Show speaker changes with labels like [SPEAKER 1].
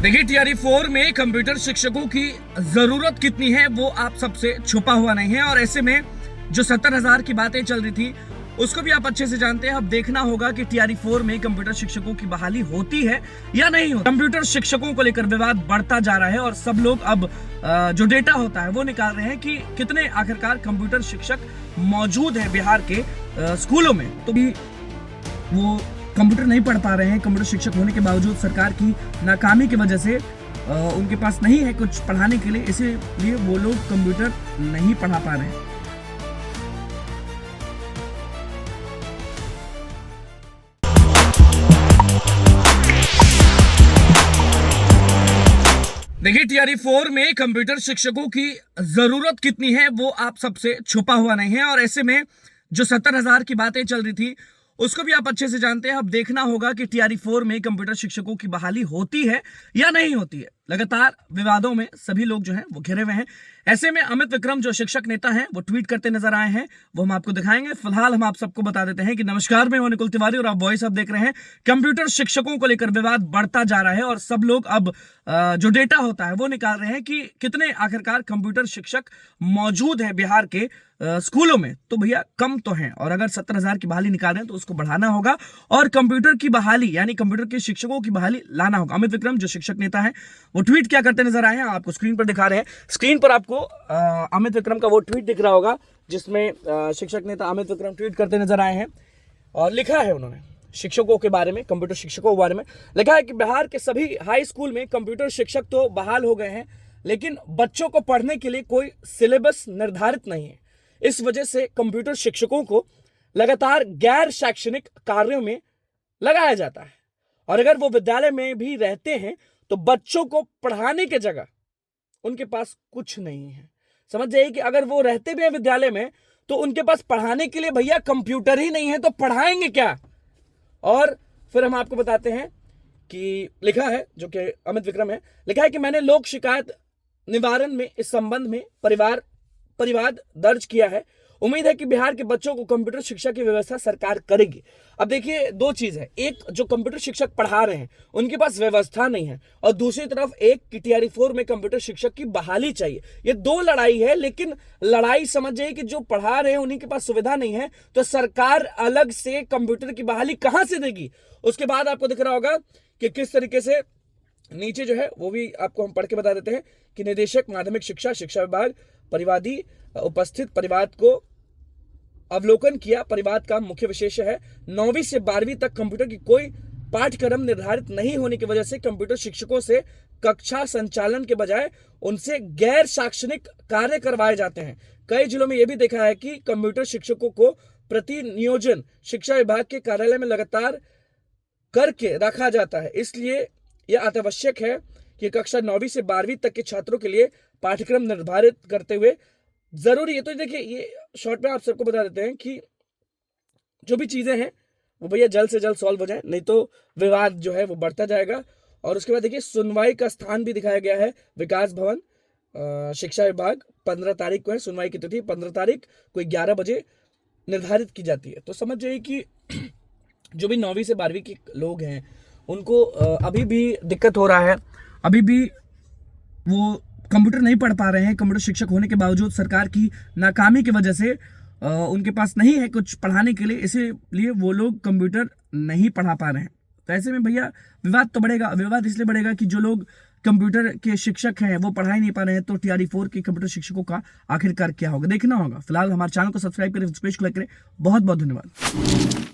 [SPEAKER 1] देखिए टीआरई 4 में कंप्यूटर शिक्षकों की जरूरत कितनी है वो आप सबसे छुपा हुआ नहीं है। और ऐसे में जो 70,000 की बातें चल रही थी उसको भी आप अच्छे से जानते हैं। अब देखना होगा कि टीआरई 4 में कंप्यूटर शिक्षकों की बहाली होती है या नहीं होती। कंप्यूटर शिक्षकों को लेकर विवाद बढ़ता जा रहा है और सब लोग अब जो डेटा होता है वो निकाल रहे हैं कि कितने आखिरकार कंप्यूटर शिक्षक मौजूद है बिहार के स्कूलों में। तो भी वो कंप्यूटर नहीं पढ़ पा रहे हैं। कंप्यूटर शिक्षक होने के बावजूद सरकार की नाकामी की वजह से उनके पास नहीं है कुछ पढ़ाने के लिए, इसीलिए वो लोग कंप्यूटर नहीं पढ़ा पा रहे हैं। देखिए टीआरई 4 में कंप्यूटर शिक्षकों की जरूरत कितनी है वो आप सबसे छुपा हुआ नहीं है। और ऐसे में जो 70,000 की बातें चल रही थी उसको भी आप अच्छे से जानते हैं। अब देखना होगा कि टीआरई 4 में कंप्यूटर शिक्षकों की बहाली होती है या नहीं होती है। लगातार विवादों में सभी लोग जो हैं वो घिरे हुए हैं। ऐसे में अमित विक्रम जो शिक्षक नेता हैं वो ट्वीट करते नजर आए हैं, वो हम आपको दिखाएंगे। फिलहाल हम आप सबको बता देते हैं कि नमस्कार, मैं हूं निकुल तिवारी और आप वॉइस अब देख रहे हैं। कंप्यूटर शिक्षकों को लेकर विवाद बढ़ता जा रहा है और सब लोग अब जो डेटा होता है वो निकाल रहे हैं कि कितने आखिरकार कंप्यूटर शिक्षक मौजूद है बिहार के स्कूलों में। तो भैया कम तो हैं, और अगर 70,000 की बहाली निकाल रहे हैं तो उसको बढ़ाना होगा और कंप्यूटर की बहाली यानी कंप्यूटर के शिक्षकों की बहाली लाना होगा। अमित विक्रम जो शिक्षक नेता है वो ट्वीट क्या करते नजर आए हैं, आपको स्क्रीन पर दिखा रहे हैं। स्क्रीन पर आपको अमित विक्रम का वो ट्वीट दिख रहा होगा जिसमें शिक्षक नेता अमित विक्रम ट्वीट करते नजर आए हैं और लिखा है उन्होंने शिक्षकों के बारे में, कंप्यूटर शिक्षकों के बारे में लिखा है कि बिहार के सभी हाई स्कूल में कंप्यूटर शिक्षक तो बहाल हो गए हैं, लेकिन बच्चों को पढ़ने के लिए कोई सिलेबस निर्धारित नहीं है। इस वजह से कंप्यूटर शिक्षकों को लगातार गैर शैक्षणिक कार्यों में लगाया जाता है और अगर वो विद्यालय में भी रहते हैं तो बच्चों को पढ़ाने की जगह उनके पास कुछ नहीं है। समझ जाइए कि अगर वो रहते भी हैं विद्यालय में तो उनके पास पढ़ाने के लिए भैया कंप्यूटर ही नहीं है, तो पढ़ाएंगे क्या। और फिर हम आपको बताते हैं कि लिखा है, जो कि अमित विक्रम है, लिखा है कि मैंने लोक शिकायत निवारण में इस संबंध में परिवाद दर्ज किया है। उम्मीद है कि बिहार के बच्चों को कंप्यूटर शिक्षा की व्यवस्था सरकार करेगी। अब देखिए दो चीज है, एक जो कंप्यूटर शिक्षक पढ़ा रहे हैं उनके पास व्यवस्था नहीं है और दूसरी तरफ एक टीआरई 4 में कंप्यूटर शिक्षक की बहाली चाहिए। ये दो लड़ाई है, लेकिन लड़ाई समझ जाइए कि जो पढ़ा रहे हैं उन्हीं के पास सुविधा नहीं है, तो सरकार अलग से कंप्यूटर की बहाली कहां से देगी। उसके बाद आपको दिख रहा होगा कि किस तरीके से नीचे जो है वो भी आपको हम पढ़ के बता देते हैं कि निदेशक माध्यमिक शिक्षा विभाग परिवादी उपस्थित परिवाद को अवलोकन किया। परिवाद का मुख्य विशेष है 9वीं से 12वीं तक कंप्यूटर की कोई पाठ्यक्रम निर्धारित नहीं होने की वजह से कंप्यूटर शिक्षकों से कक्षा संचालन के बजाय उनसे गैर शैक्षणिक कार्य करवाए जाते हैं। कई जिलों में यह भी देखा है कि कंप्यूटर शिक्षकों को प्रति नियोजन शिक्षा विभाग के कार्यालय में लगातार करके रखा जाता है। इसलिए यह अत्यावश्यक है कि कक्षा 9वीं से 12वीं तक के छात्रों के लिए पाठ्यक्रम निर्धारित करते हुए जरूरी है। तो देखिए ये शॉर्ट में आप सबको बता देते हैं कि जो भी चीजें हैं वो भैया जल्द से जल्द सॉल्व हो जाए, नहीं तो विवाद जो है वो बढ़ता जाएगा। और उसके बाद देखिए सुनवाई का स्थान भी दिखाया गया है, विकास भवन शिक्षा विभाग 15 तारीख को है सुनवाई की तिथि। 15 तारीख कोई 11 बजे निर्धारित की जाती है। तो समझ जाइए कि जो भी 9वीं से 12वीं के लोग हैं उनको अभी भी दिक्कत हो रहा है, अभी भी वो कंप्यूटर नहीं पढ़ पा रहे हैं। कंप्यूटर शिक्षक होने के बावजूद सरकार की नाकामी की वजह से उनके पास नहीं है कुछ पढ़ाने के लिए, इसीलिए वो लोग कंप्यूटर नहीं पढ़ा पा रहे हैं। तो ऐसे में भैया विवाद तो बढ़ेगा। विवाद इसलिए बढ़ेगा कि जो लोग कंप्यूटर के शिक्षक हैं वो पढ़ा ही नहीं पा रहे हैं, तो टीआरई 4 के कंप्यूटर शिक्षकों का आखिरकार क्या होगा देखना होगा। फिलहाल हमारे चैनल को सब्सक्राइब करें, पेज को लाइक करें। बहुत बहुत धन्यवाद।